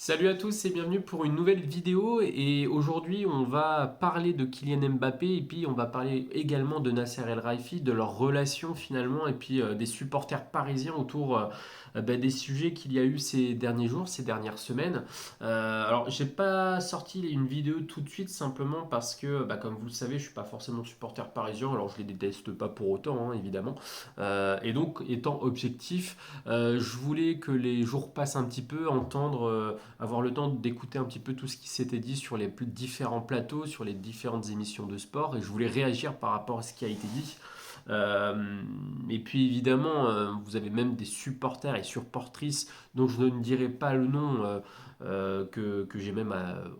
Salut à tous et bienvenue pour une nouvelle vidéo et aujourd'hui on va parler de Kylian Mbappé et puis on va parler également de Nasser El Khelaifi, de leur relation finalement et puis des supporters parisiens autour des sujets qu'il y a eu ces derniers jours, ces dernières semaines. Alors j'ai pas sorti une vidéo tout de suite simplement parce que comme vous le savez je suis pas forcément supporter parisien, alors je les déteste pas pour autant hein, évidemment. Et donc étant objectif, je voulais que les jours passent un petit peu, entendre avoir le temps d'écouter un petit peu tout ce qui s'était dit sur les différents plateaux, sur les différentes émissions de sport, et je voulais réagir par rapport à ce qui a été dit. Et puis évidemment, vous avez même des supporters et supportrices dont je ne dirai pas le nom, que j'ai même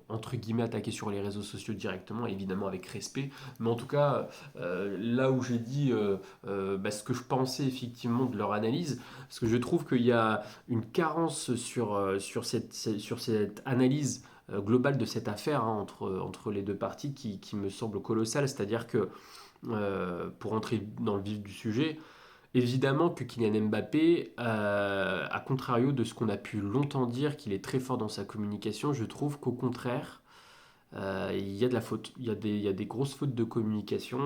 entre guillemets attaqué sur les réseaux sociaux directement, évidemment avec respect. Mais en tout cas, là où j'ai dit ce que je pensais effectivement de leur analyse, parce que je trouve qu'il y a une carence sur cette analyse globale de cette affaire hein, entre les deux parties qui me semble colossale. C'est-à-dire que, pour entrer dans le vif du sujet, évidemment que Kylian Mbappé, à contrario de ce qu'on a pu longtemps dire qu'il est très fort dans sa communication, je trouve qu'au contraire, il y a de la faute. Il y a des grosses fautes de communication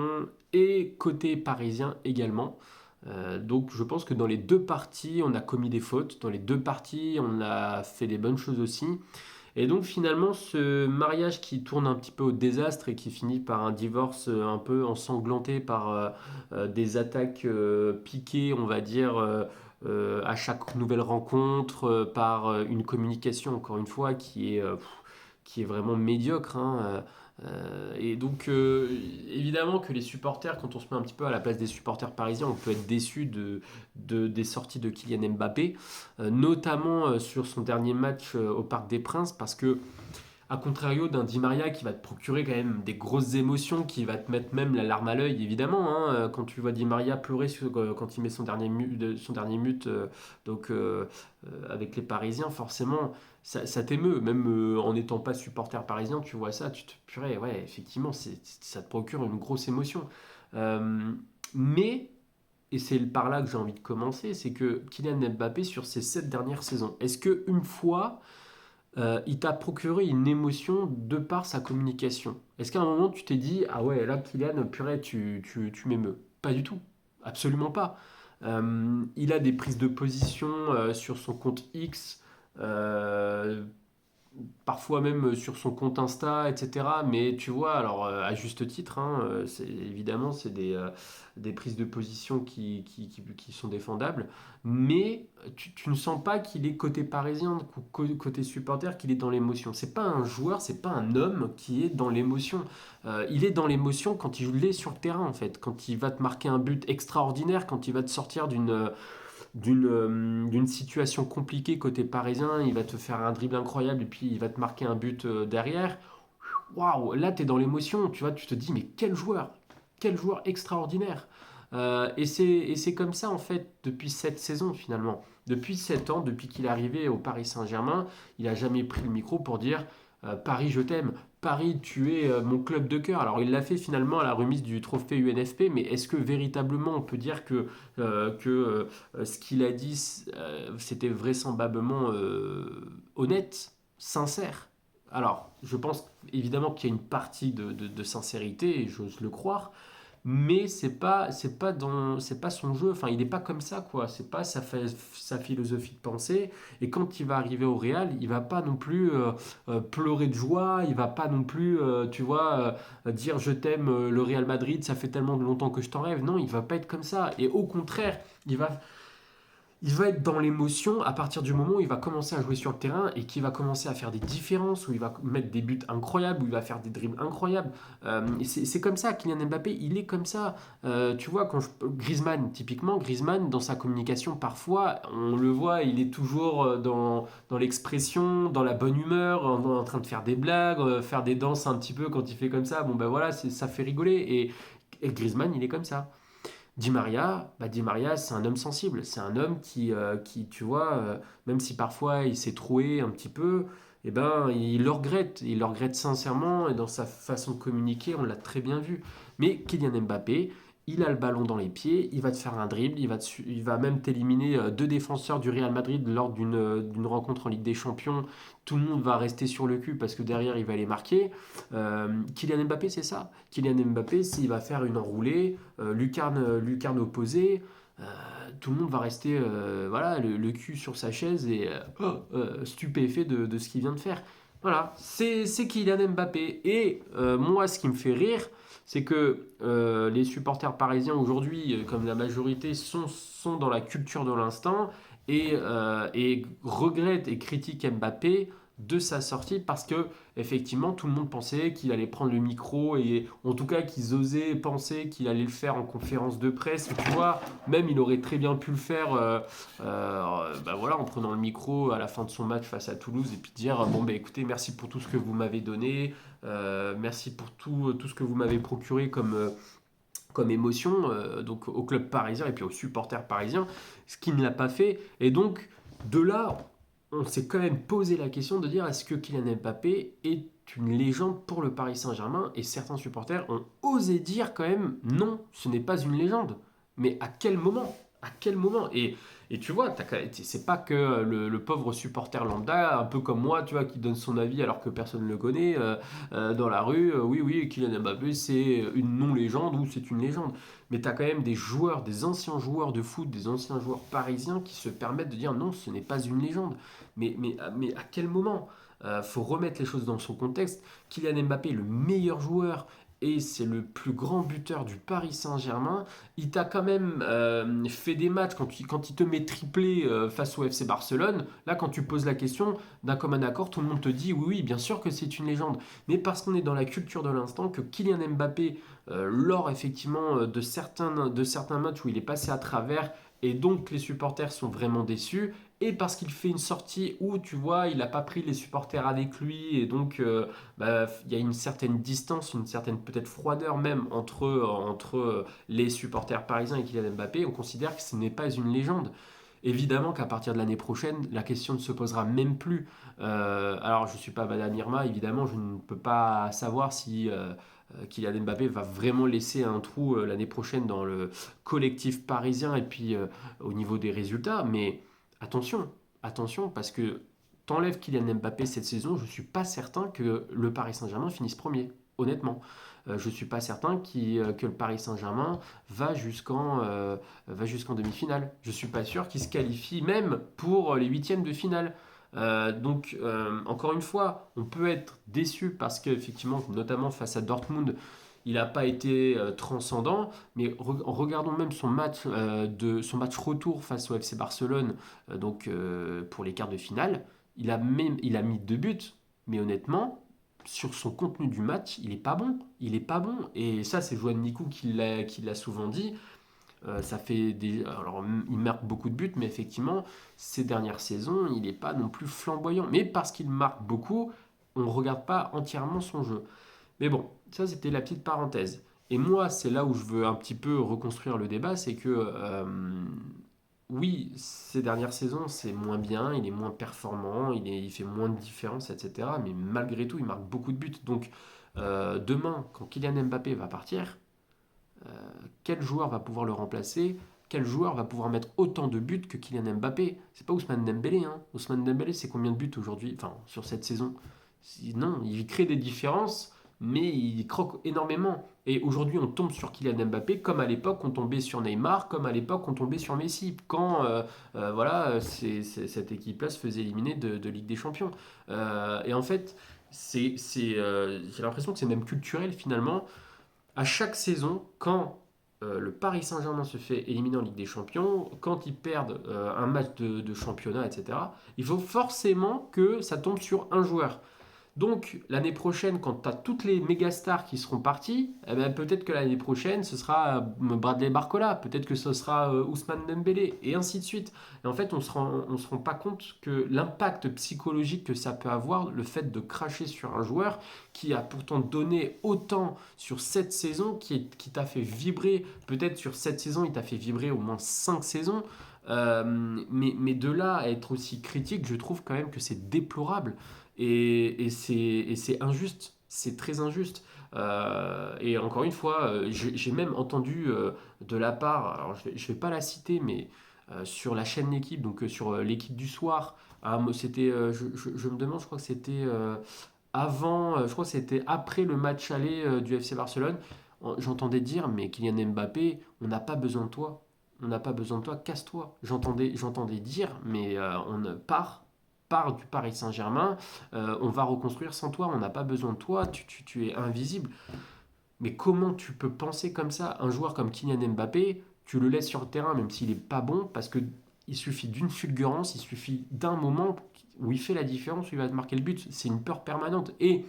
et côté parisien également. Donc je pense que dans les deux parties, on a commis des fautes. Dans les deux parties, on a fait des bonnes choses aussi. Et donc finalement, ce mariage qui tourne un petit peu au désastre et qui finit par un divorce un peu ensanglanté par des attaques piquées, on va dire, à chaque nouvelle rencontre, par une communication, encore une fois, qui est vraiment médiocre. Hein, et donc, évidemment que les supporters, quand on se met un petit peu à la place des supporters parisiens, on peut être déçu des sorties de Kylian Mbappé, notamment sur son dernier match au Parc des Princes, parce que a contrario d'un Di Maria qui va te procurer quand même des grosses émotions, qui va te mettre même la larme à l'œil, évidemment. Hein, quand tu vois Di Maria pleurer quand il met son dernier mute avec les Parisiens, forcément, ça t'émeut. Même en n'étant pas supporter parisien, tu vois ça, tu te purée, ouais, effectivement, ça te procure une grosse émotion. Euh, mais, et c'est par là que j'ai envie de commencer, c'est que Kylian Mbappé, sur ces 7 dernières saisons, est-ce que une fois il t'a procuré une émotion de par sa communication? Est-ce qu'à un moment tu t'es dit, ah ouais, là Kylian, purée, tu m'émeus? Pas du tout, absolument pas. Il a des prises de position sur son compte X, euh, parfois même sur son compte Insta, etc. Mais tu vois, alors à juste titre, hein, évidemment, c'est des prises de position qui sont défendables, mais tu ne sens pas qu'il est côté parisien, côté supporter, qu'il est dans l'émotion. C'est pas un joueur, c'est pas un homme qui est dans l'émotion. Il est dans l'émotion quand il l'est sur le terrain, en fait, quand il va te marquer un but extraordinaire, quand il va te sortir d'une situation compliquée côté parisien, il va te faire un dribble incroyable et puis il va te marquer un but derrière. Waouh, là tu es dans l'émotion, tu vois, tu te dis mais quel joueur extraordinaire. Et c'est comme ça en fait depuis cette saison finalement. Depuis 7 ans, depuis qu'il est arrivé au Paris Saint-Germain, il n'a jamais pris le micro pour dire Paris je t'aime, Paris tu es mon club de cœur. Alors il l'a fait finalement à la remise du trophée UNFP, mais est-ce que véritablement on peut dire que ce qu'il a dit c'était vraisemblablement honnête, sincère? Alors je pense évidemment qu'il y a une partie de sincérité, et j'ose le croire, mais c'est pas son jeu. Enfin, il n'est pas comme ça, quoi. C'est pas sa philosophie de pensée. Et quand il va arriver au Real, il va pas non plus pleurer de joie. Il va pas non plus, tu vois, dire je t'aime, le Real Madrid, ça fait tellement longtemps que je t'en rêve. Non, il va pas être comme ça. Et au contraire, il va être dans l'émotion à partir du moment où il va commencer à jouer sur le terrain et qu'il va commencer à faire des différences, où il va mettre des buts incroyables, où il va faire des dribbles incroyables. C'est comme ça, Kylian Mbappé, il est comme ça. Tu vois, Griezmann, typiquement, Griezmann, dans sa communication, parfois, on le voit, il est toujours dans l'expression, dans la bonne humeur, en train de faire des blagues, faire des danses un petit peu quand il fait comme ça. Bon, ben voilà, ça fait rigoler. Et Griezmann, il est comme ça. Di Maria, c'est un homme sensible. C'est un homme qui tu vois, même si parfois il s'est troué un petit peu, eh ben, il le regrette. Il le regrette sincèrement et dans sa façon de communiquer, on l'a très bien vu. Mais Kylian Mbappé, il a le ballon dans les pieds, il va te faire un dribble, il va même t'éliminer deux défenseurs du Real Madrid lors d'une rencontre en Ligue des Champions. Tout le monde va rester sur le cul parce que derrière, il va les marquer. Kylian Mbappé, c'est ça. Kylian Mbappé, s'il va faire une enroulée, lucarne opposée, euh, tout le monde va rester voilà, le cul sur sa chaise et stupéfait de ce qu'il vient de faire. Voilà, c'est Kylian Mbappé. Et moi, ce qui me fait rire, c'est que les supporters parisiens aujourd'hui, comme la majorité, sont dans la culture de l'instant et regrettent et critiquent Mbappé de sa sortie parce que effectivement tout le monde pensait qu'il allait prendre le micro et en tout cas qu'ils osaient penser qu'il allait le faire en conférence de presse. Tu vois, même il aurait très bien pu le faire bah voilà, en prenant le micro à la fin de son match face à Toulouse et puis dire bon bah écoutez, merci pour tout ce que vous m'avez donné, merci pour tout ce que vous m'avez procuré comme émotion donc au club parisien et puis aux supporters parisiens, ce qui ne l'a pas fait. Et donc de là, on s'est quand même posé la question de dire est-ce que Kylian Mbappé est une légende pour le Paris Saint-Germain. Et certains supporters ont osé dire quand même non, ce n'est pas une légende. Mais à quel moment? À quel moment? Et tu vois, c'est pas que le pauvre supporter lambda, un peu comme moi, tu vois, qui donne son avis alors que personne ne le connaît dans la rue. Oui, oui, Kylian Mbappé, c'est une non-légende ou c'est une légende. Mais tu as quand même des joueurs, des anciens joueurs de foot, des anciens joueurs parisiens qui se permettent de dire non, ce n'est pas une légende. Mais à quel moment? Faut remettre les choses dans son contexte. Kylian Mbappé est le meilleur joueur et c'est le plus grand buteur du Paris Saint-Germain. Il t'a quand même fait des matchs quand il te met triplé face au FC Barcelone. Là, quand tu poses la question d'un commun accord, tout le monde te dit oui, oui, bien sûr que c'est une légende. Mais parce qu'on est dans la culture de l'instant, que Kylian Mbappé, lors effectivement de certains matchs où il est passé à travers, et donc les supporters sont vraiment déçus, et parce qu'il fait une sortie où, tu vois, il n'a pas pris les supporters avec lui, et donc bah, il y a une certaine distance, une certaine peut-être froideur même entre les supporters parisiens et Kylian Mbappé, on considère que ce n'est pas une légende. Évidemment qu'à partir de l'année prochaine, la question ne se posera même plus. Alors, je ne suis pas Madame Irma, évidemment, je ne peux pas savoir si Kylian Mbappé va vraiment laisser un trou l'année prochaine dans le collectif parisien et puis au niveau des résultats. Mais attention, attention, parce que t'enlèves Kylian Mbappé cette saison, je ne suis pas certain que le Paris Saint-Germain finisse premier, honnêtement. Je ne suis pas certain que le Paris Saint-Germain va jusqu'en demi-finale. Je ne suis pas sûr qu'il se qualifie même pour les huitièmes de finale. Encore une fois, on peut être déçu parce qu'effectivement, notamment face à Dortmund, il n'a pas été transcendant, mais regardons même son match retour face au FC Barcelone, pour les quarts de finale. Il a mis deux buts, mais honnêtement, sur son contenu du match, il est pas bon. Il est pas bon. Et ça, c'est Joan Nikou qui l'a souvent dit. Alors, il marque beaucoup de buts, mais effectivement, ces dernières saisons, il n'est pas non plus flamboyant. Mais parce qu'il marque beaucoup, on ne regarde pas entièrement son jeu. Mais bon, ça c'était la petite parenthèse. Et moi, c'est là où je veux un petit peu reconstruire le débat, c'est que oui, ces dernières saisons, c'est moins bien, il est moins performant, il fait moins de différence, etc. Mais malgré tout, il marque beaucoup de buts. Donc demain, quand Kylian Mbappé va partir, quel joueur va pouvoir le remplacer? Quel joueur va pouvoir mettre autant de buts que Kylian Mbappé? C'est pas Ousmane Dembélé, hein. Ousmane Dembélé, c'est combien de buts aujourd'hui, enfin sur cette saison? Non, il crée des différences, mais il croque énormément. Et aujourd'hui, on tombe sur Kylian Mbappé comme à l'époque on tombait sur Neymar, comme à l'époque on tombait sur Messi, quand voilà, cette équipe-là se faisait éliminer de Ligue des Champions. Et en fait, j'ai l'impression que c'est même culturel finalement. À chaque saison, quand le Paris Saint-Germain se fait éliminer en Ligue des Champions, quand ils perdent un match de championnat, etc., il faut forcément que ça tombe sur un joueur. Donc, l'année prochaine, quand tu as toutes les méga stars qui seront parties, eh ben, peut-être que l'année prochaine, ce sera Bradley Barcola, peut-être que ce sera Ousmane Dembélé, et ainsi de suite. Et en fait, on se rend pas compte que l'impact psychologique que ça peut avoir, le fait de cracher sur un joueur qui a pourtant donné autant sur cette saison, qui t'a fait vibrer, peut-être sur cette saison, il t'a fait vibrer au moins 5 saisons. Mais de là à être aussi critique, je trouve quand même que c'est déplorable. Et c'est injuste. c'est très injuste. Et encore une fois, j'ai même entendu de la part, alors je vais pas la citer, mais sur la chaîne L'équipe, donc sur l'équipe du soir, c'était, je me demande, je crois que c'était avant, je crois que c'était après le match aller du FC Barcelone. J'entendais dire, mais Kylian Mbappé, on n'a pas besoin de toi. On n'a pas besoin de toi, casse-toi. J'entendais dire, mais on part du Paris Saint-Germain, on va reconstruire sans toi, on n'a pas besoin de toi, tu es invisible. Mais comment tu peux penser comme ça? Un joueur comme Kylian Mbappé, tu le laisses sur le terrain même s'il n'est pas bon, parce que il suffit d'une fulgurance, il suffit d'un moment où il fait la différence, où il va te marquer le but. C'est une peur permanente. Et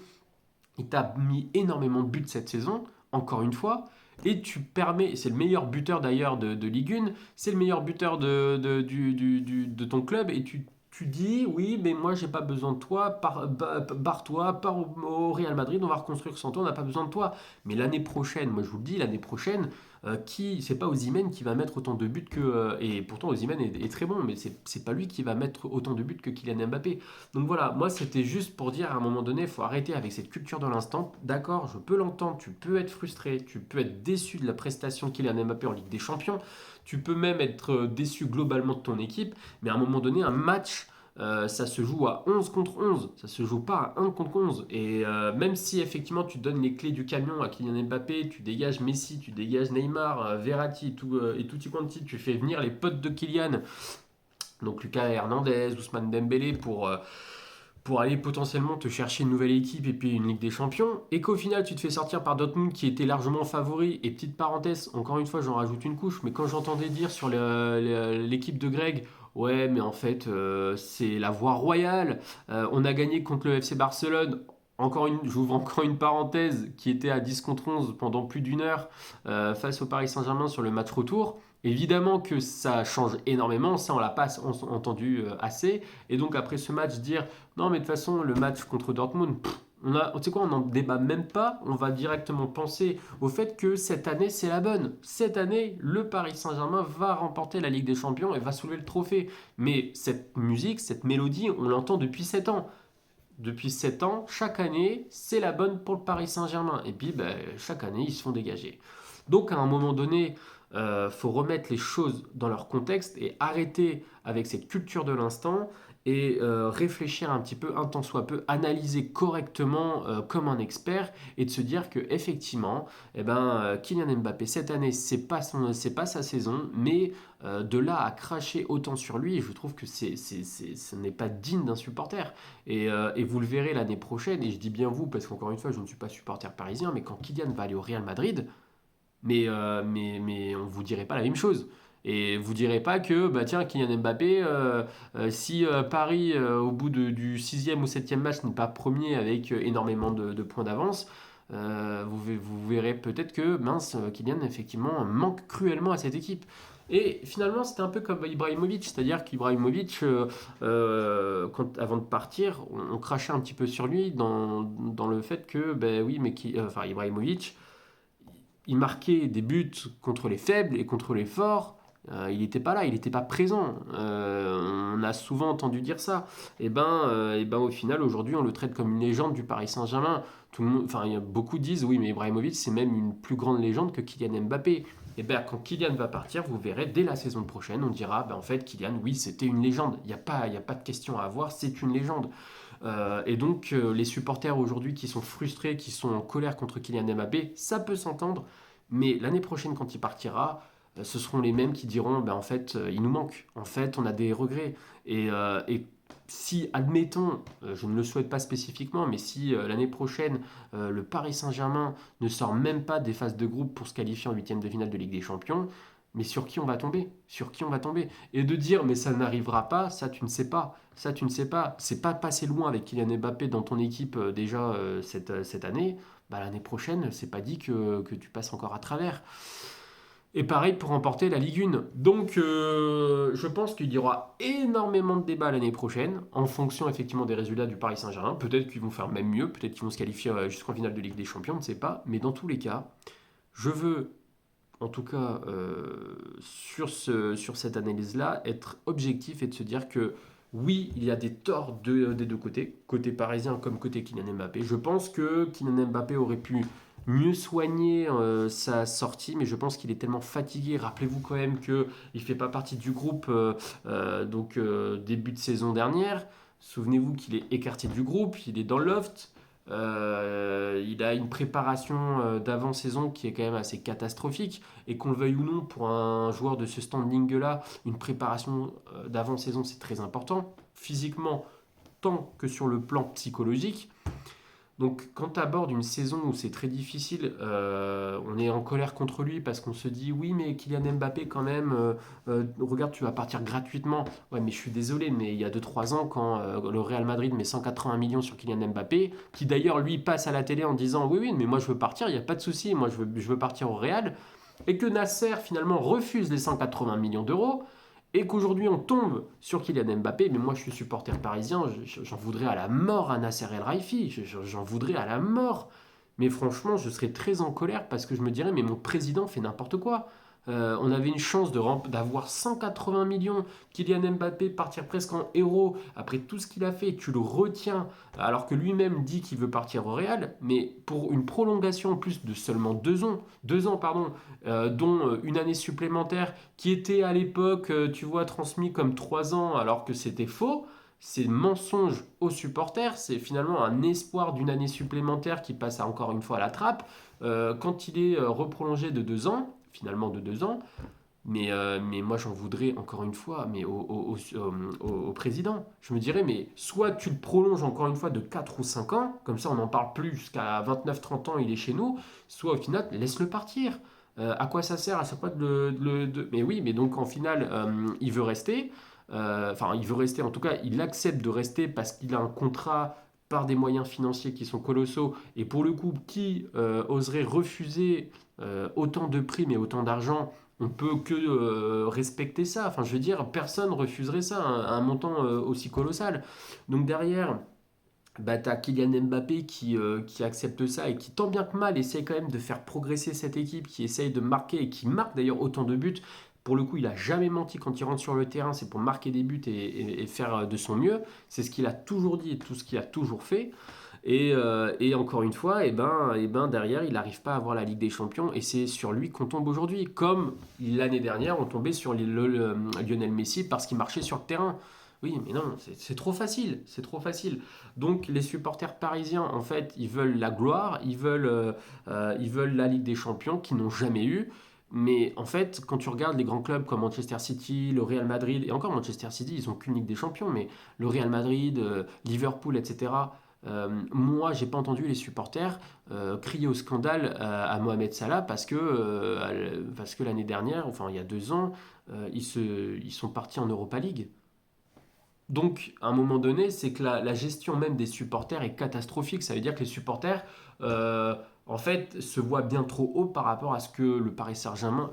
il t'a mis énormément de buts cette saison, encore une fois. Et tu permets, c'est le meilleur buteur d'ailleurs de Ligue 1, c'est le meilleur buteur de ton club, et tu dis, oui, mais moi j'ai pas besoin de toi, barre-toi, pars au Real Madrid, on va reconstruire sans toi, on n'a pas besoin de toi. Mais l'année prochaine, moi je vous le dis, l'année prochaine, c'est pas Osimhen qui va mettre autant de buts que. Et pourtant Osimhen est très bon, mais c'est pas lui qui va mettre autant de buts que Kylian Mbappé. Donc voilà, moi c'était juste pour dire à un moment donné, il faut arrêter avec cette culture de l'instant. D'accord, je peux l'entendre, tu peux être frustré, tu peux être déçu de la prestation de Kylian Mbappé en Ligue des Champions, tu peux même être déçu globalement de ton équipe, mais à un moment donné, un match, ça se joue à 11 contre 11, ça se joue pas à 1 contre 11. Et même si effectivement tu donnes les clés du camion à Kylian Mbappé, tu dégages Messi, tu dégages Neymar, Verratti et tutti quanti, tu fais venir les potes de Kylian, donc Lucas Hernandez, Ousmane Dembélé pour aller potentiellement te chercher une nouvelle équipe et puis une Ligue des Champions, et qu'au final tu te fais sortir par Dortmund qui était largement favori. Et petite parenthèse, encore une fois j'en rajoute une couche, mais quand j'entendais dire sur l'équipe de Greg, ouais mais en fait c'est la voie royale, on a gagné contre le FC Barcelone, j'ouvre encore une parenthèse, qui était à 10 contre 11 pendant plus d'une heure face au Paris Saint-Germain sur le match retour. Évidemment que ça change énormément, ça on l'a pas entendu assez. Et donc après ce match, dire non mais de toute façon le match contre Dortmund, tu sais quoi, on n'en débat même pas, on va directement penser au fait que cette année c'est la bonne. Cette année, le Paris Saint-Germain va remporter la Ligue des Champions et va soulever le trophée. Mais cette musique, cette mélodie, on l'entend depuis 7 ans. Depuis 7 ans, chaque année, c'est la bonne pour le Paris Saint-Germain. Et puis, ben, chaque année, ils se font dégager. Donc, à un moment donné, faut remettre les choses dans leur contexte et arrêter avec cette culture de l'instant et réfléchir un petit peu, un tant soit peu, analyser correctement comme un expert et de se dire que effectivement, eh ben, Kylian Mbappé cette année, c'est pas sa saison, mais de là à cracher autant sur lui, je trouve que ce n'est pas digne d'un supporter. Et vous le verrez l'année prochaine, et je dis bien vous parce qu'encore une fois, je ne suis pas supporter parisien, mais quand Kylian va aller au Real Madrid, mais on ne vous dirait pas la même chose. Et vous direz pas que, bah tiens, Kylian Mbappé, si Paris, au bout du sixième ou septième match, n'est pas premier avec énormément de points d'avance, vous verrez peut-être que, mince, Kylian, effectivement, manque cruellement à cette équipe. Et finalement, c'était un peu comme Ibrahimovic, c'est-à-dire qu'Ibrahimovic, avant de partir, on crachait un petit peu sur lui dans le fait que, ben oui, mais enfin, Ibrahimovic, il marquait des buts contre les faibles et contre les forts. Il n'était pas là, il n'était pas présent. On a souvent entendu dire ça. Et ben au final, aujourd'hui, on le traite comme une légende du Paris Saint-Germain. Tout le monde, enfin, beaucoup disent oui, mais Ibrahimovic, c'est même une plus grande légende que Kylian Mbappé. Et ben quand Kylian va partir, vous verrez dès la saison prochaine, on dira ben, en fait, Kylian, oui, c'était une légende. Il y a pas de question à avoir, c'est une légende. Les supporters aujourd'hui qui sont frustrés, qui sont en colère contre Kylian Mbappé, ça peut s'entendre, mais l'année prochaine quand il partira, ce seront les mêmes qui diront, ben, en fait, il nous manque, en fait, on a des regrets. Et si, admettons, je ne le souhaite pas spécifiquement, mais si l'année prochaine, le Paris Saint-Germain ne sort même pas des phases de groupe pour se qualifier en huitième de finale de Ligue des Champions, mais sur qui on va tomber? Sur qui on va tomber? Et de dire, mais ça n'arrivera pas, ça tu ne sais pas. Ça tu ne sais pas. C'est pas passé loin avec Kylian Mbappé dans ton équipe déjà cette année. Bah, l'année prochaine, c'est pas dit que tu passes encore à travers. Et pareil pour remporter la Ligue 1. Donc je pense qu'il y aura énormément de débats l'année prochaine, en fonction effectivement des résultats du Paris Saint-Germain. Peut-être qu'ils vont faire même mieux, peut-être qu'ils vont se qualifier jusqu'en finale de Ligue des Champions, on ne sait pas. Mais dans tous les cas, je veux en tout cas sur cette analyse-là, être objectif et de se dire que Oui, il y a des torts des deux côtés, côté parisien comme côté Kylian Mbappé. Je pense que Kylian Mbappé aurait pu mieux soigner sa sortie, mais je pense qu'il est tellement fatigué. Rappelez-vous quand même qu'il ne fait pas partie du groupe début de saison dernière. Souvenez-vous qu'il est écarté du groupe, il est dans le loft. Il a une préparation d'avant-saison qui est quand même assez catastrophique. Et qu'on le veuille ou non, pour un joueur de ce standing-là, une préparation d'avant-saison, c'est très important, physiquement tant que sur le plan psychologique. Donc quand tu abordes une saison où c'est très difficile, on est en colère contre lui parce qu'on se dit oui mais Kylian Mbappé quand même, regarde tu vas partir gratuitement. Ouais mais je suis désolé mais il y a 2 3 ans quand le Real Madrid met 180 millions sur Kylian Mbappé, qui d'ailleurs lui passe à la télé en disant oui oui mais moi je veux partir, il n'y a pas de souci, moi je veux partir au Real, et que Nasser finalement refuse les 180 millions d'euros, et qu'aujourd'hui on tombe sur Kylian Mbappé, mais moi je suis supporter parisien, j'en voudrais à la mort à Nasser El Raifi, j'en voudrais à la mort. Mais franchement, je serais très en colère parce que je me dirais, mais mon président fait n'importe quoi. On avait une chance d'avoir 180 millions, Kylian Mbappé partir presque en héros après tout ce qu'il a fait, tu le retiens alors que lui-même dit qu'il veut partir au Real, mais pour une prolongation en plus de seulement 2 ans, 2 ans pardon, dont une année supplémentaire qui était à l'époque, tu vois, transmis comme 3 ans alors que c'était faux. C'est mensonge aux supporters, c'est finalement un espoir d'une année supplémentaire qui passe encore une fois à la trappe. Quand il est reprolongé de 2 ans, finalement de 2 ans, mais moi j'en voudrais encore une fois mais au président. Je me dirais, mais soit tu le prolonges encore une fois de 4 ou 5 ans, comme ça on n'en parle plus jusqu'à 29 30 ans, il est chez nous, soit au final laisse-le partir. À quoi ça sert à chaque fois Mais oui, mais donc en finale, il veut rester. Enfin, il veut rester, en tout cas, il accepte de rester parce qu'il a un contrat par des moyens financiers qui sont colossaux. Et pour le coup, qui oserait refuser autant de primes et autant d'argent? On peut que respecter ça. Enfin, je veux dire, personne refuserait ça, un montant aussi colossal. Donc derrière, bah, tu as Kylian Mbappé qui accepte ça et qui, tant bien que mal, essaie quand même de faire progresser cette équipe, qui essaye de marquer et qui marque d'ailleurs autant de buts. Pour le coup, il a jamais menti quand il rentre sur le terrain, c'est pour marquer des buts et faire de son mieux. C'est ce qu'il a toujours dit et tout ce qu'il a toujours fait. Et encore une fois, derrière, il n'arrive pas à avoir la Ligue des Champions et c'est sur lui qu'on tombe aujourd'hui. Comme l'année dernière, on tombait sur Lionel Messi parce qu'il marchait sur le terrain. Oui, mais non, c'est trop facile, c'est trop facile. Donc les supporters parisiens, en fait, ils veulent la gloire, ils veulent la Ligue des Champions qu'ils n'ont jamais eu. Mais en fait, quand tu regardes les grands clubs comme Manchester City, le Real Madrid, et encore Manchester City, ils n'ont qu'une Ligue des Champions, mais le Real Madrid, Liverpool, etc. Moi, j'ai pas entendu les supporters crier au scandale à Mohamed Salah parce que l'année dernière, enfin il y a 2 ans, ils sont partis en Europa League. Donc, à un moment donné, c'est que la gestion même des supporters est catastrophique. Ça veut dire que les supporters, en fait, se voient bien trop haut par rapport à ce que le Paris Saint-Germain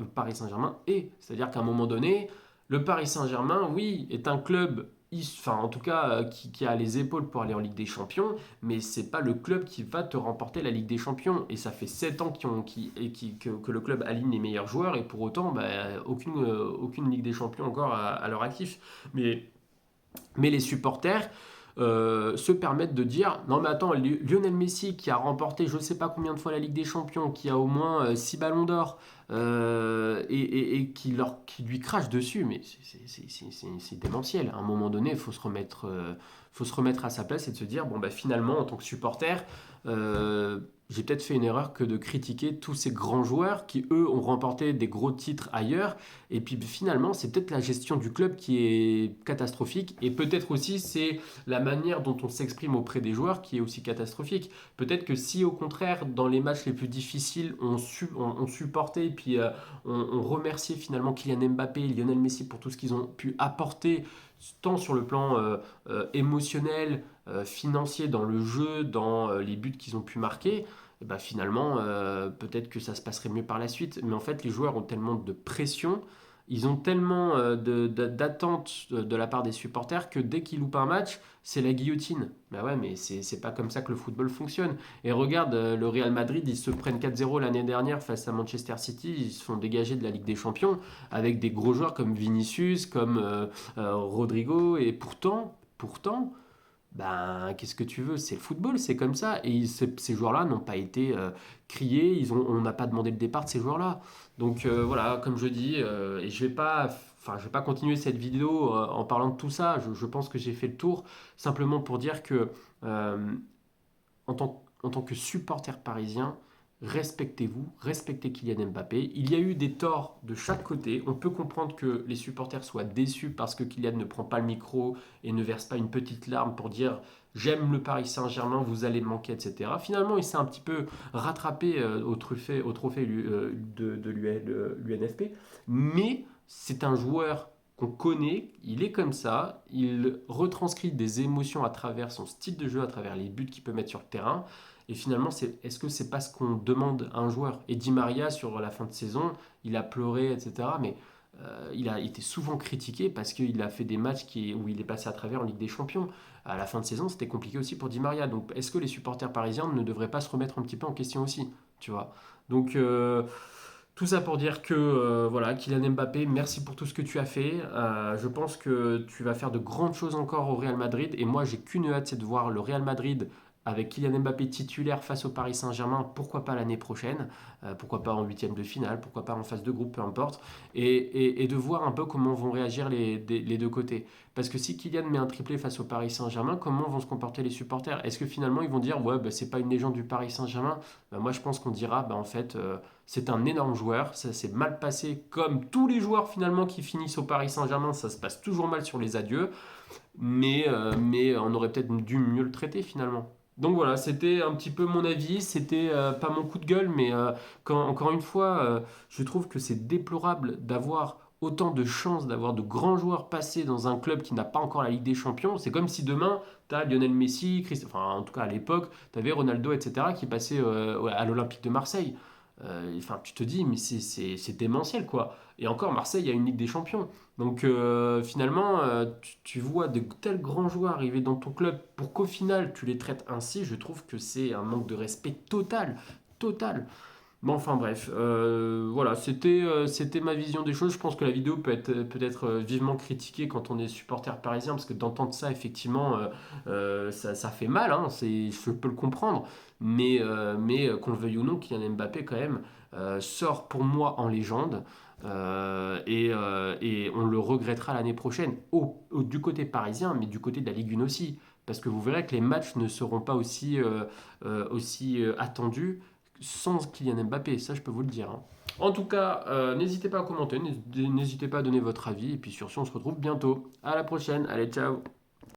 est. C'est-à-dire qu'à un moment donné, le Paris Saint-Germain, oui, est un club, enfin, en tout cas, qui a les épaules pour aller en Ligue des Champions, mais c'est pas le club qui va te remporter la Ligue des Champions. Et ça fait 7 ans que le club aligne les meilleurs joueurs, et pour autant, bah, aucune Ligue des Champions encore à leur actif. Mais les supporters se permettent de dire non mais attends, Lionel Messi qui a remporté je ne sais pas combien de fois la Ligue des Champions, qui a au moins 6 ballons d'or, et qui lui crache dessus, mais c'est démentiel. À un moment donné, il faut se remettre à sa place et de se dire bon bah finalement en tant que supporter, j'ai peut-être fait une erreur que de critiquer tous ces grands joueurs qui eux ont remporté des gros titres ailleurs, et puis finalement c'est peut-être la gestion du club qui est catastrophique, et peut-être aussi c'est la manière dont on s'exprime auprès des joueurs qui est aussi catastrophique. Peut-être que si au contraire dans les matchs les plus difficiles on supportait et puis on remerciait finalement Kylian Mbappé et Lionel Messi pour tout ce qu'ils ont pu apporter, tant sur le plan émotionnel, financier dans le jeu, dans les buts qu'ils ont pu marquer, et bah finalement peut-être que ça se passerait mieux par la suite. Mais en fait les joueurs ont tellement de pression Ils ont tellement d'attentes de la part des supporters que dès qu'ils loupent un match, c'est la guillotine. Bah ouais, mais c'est pas comme ça que le football fonctionne. Et regarde, le Real Madrid, ils se prennent 4-0 l'année dernière face à Manchester City, ils se font dégager de la Ligue des Champions avec des gros joueurs comme Vinicius, comme Rodrigo, et pourtant, ben, qu'est-ce que tu veux? C'est le football, c'est comme ça. Et ces joueurs-là n'ont pas été criés, on n'a pas demandé le départ de ces joueurs-là. Donc voilà, comme je dis, et je vais pas continuer cette vidéo en parlant de tout ça. Je pense que j'ai fait le tour, simplement pour dire que euh, en tant que supporter parisien, respectez-vous, respectez Kylian Mbappé. Il y a eu des torts de chaque côté. On peut comprendre que les supporters soient déçus parce que Kylian ne prend pas le micro et ne verse pas une petite larme pour dire j'aime le Paris Saint-Germain, vous allez me manquer, etc. Finalement, il s'est un petit peu rattrapé au trophée de l'UNFP. Mais c'est un joueur qu'on connaît, il est comme ça, il retranscrit des émotions à travers son style de jeu, à travers les buts qu'il peut mettre sur le terrain. Et finalement, est-ce que c'est pas ce qu'on demande à un joueur? Et Di Maria, sur la fin de saison, il a pleuré, etc. Mais il a été souvent critiqué parce qu'il a fait des matchs où il est passé à travers en Ligue des Champions. À la fin de saison, c'était compliqué aussi pour Di Maria. Donc, est-ce que les supporters parisiens ne devraient pas se remettre un petit peu en question aussi? Tu vois? Donc, tout ça pour dire que voilà, Kylian Mbappé, merci pour tout ce que tu as fait. Je pense que tu vas faire de grandes choses encore au Real Madrid. Et moi, j'ai qu'une hâte, c'est de voir le Real Madrid avec Kylian Mbappé titulaire face au Paris Saint-Germain. Pourquoi pas l'année prochaine? Pourquoi pas en huitième de finale? Pourquoi pas en phase de groupe? Peu importe. Et de voir un peu comment vont réagir les deux côtés. Parce que si Kylian met un triplé face au Paris Saint-Germain, comment vont se comporter les supporters? Est-ce que finalement ils vont dire ouais, bah, c'est pas une légende du Paris Saint-Germain? Bah, moi, je pense qu'on dira bah, en fait. C'est un énorme joueur, ça s'est mal passé comme tous les joueurs finalement qui finissent au Paris Saint-Germain, ça se passe toujours mal sur les adieux, mais on aurait peut-être dû mieux le traiter finalement. Donc voilà, c'était un petit peu mon avis, c'était pas mon coup de gueule, mais encore une fois, je trouve que c'est déplorable d'avoir autant de chances d'avoir de grands joueurs passés dans un club qui n'a pas encore la Ligue des Champions. C'est comme si demain, tu as Lionel Messi, enfin en tout cas à l'époque, tu avais Ronaldo, etc., qui passaient à l'Olympique de Marseille. Enfin, tu te dis, mais c'est démentiel, quoi. Et encore, Marseille a une Ligue des Champions. Donc, finalement, tu vois de tels grands joueurs arriver dans ton club pour qu'au final, tu les traites ainsi. Je trouve que c'est un manque de respect total. Total. Bon, enfin bref, voilà, c'était ma vision des choses. Je pense que la vidéo peut être vivement critiquée quand on est supporter parisien, parce que d'entendre ça, effectivement, ça fait mal, hein, je peux le comprendre. Mais qu'on le veuille ou non, Kylian Mbappé, quand même, sort pour moi en légende. Et on le regrettera l'année prochaine, du côté parisien, mais du côté de la Ligue 1 aussi. Parce que vous verrez que les matchs ne seront pas aussi attendus sans Kylian Mbappé, ça je peux vous le dire, hein. En tout cas, n'hésitez pas à commenter, n'hésitez pas à donner votre avis, et puis sur ce, on se retrouve bientôt. À la prochaine, allez, ciao!